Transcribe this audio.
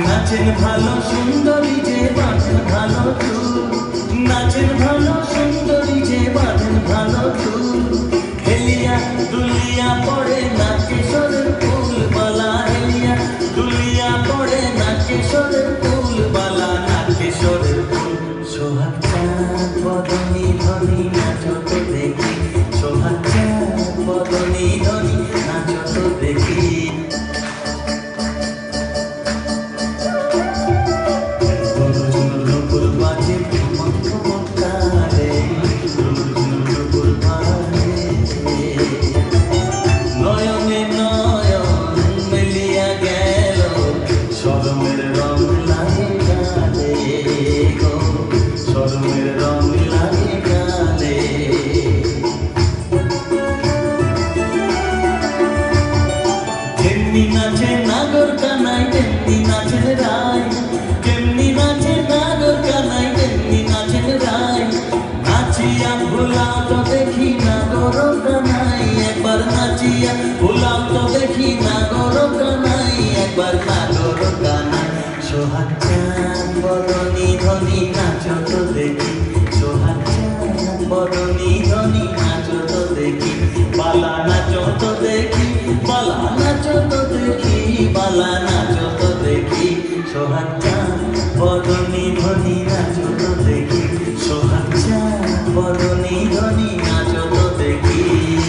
নাচেন ভালো সুন্দরী যে বাঁধেন ভালো চুল, নাচেন ভালো সুন্দরী যে বাঁধেন ভালো চুল, হেলিয়া দুলিয়া পড়ে নাচ কিশোরের ফুল বালা, হেলিয়া দুলিয়া পড়ে নাচ কিশোরের ফুল বালা, নাচ কিশোরের ফুল। সোহাগ চাঁদ বদনী ধনী নাচো তো দেখি, সোহাগ চাঁদ বদনী ধনী নাচো তো দেখি। নয়নে নয়ন মিলিয়া গেল, শরমের রং লাগে গালে গো, শরমের রং লাগে গালে। যেমনি নাচে নাগর কানাই তেমনি নাচেন রায়, যেমনি নাচে নাগর কানাই তেমনি নাচেন রায়। নাচিয়া ভুলাও তো দেখি নাগর কানাই, একবার নাচিয়া ভুলাও তো দেখি নাগর কানাই, একবার নাগর কানাই। সোহাগ চাঁদ বদনী ধনী নাচো তো দেখি, সোহাগ চাঁদ বদনী ধনী নাচো তো দেখি, বালা নাচো তো দেখি, বালা নাচো তো দেখি, বালা নাচো তো দেখি। সোহাগ চাঁদ বদনী ধনী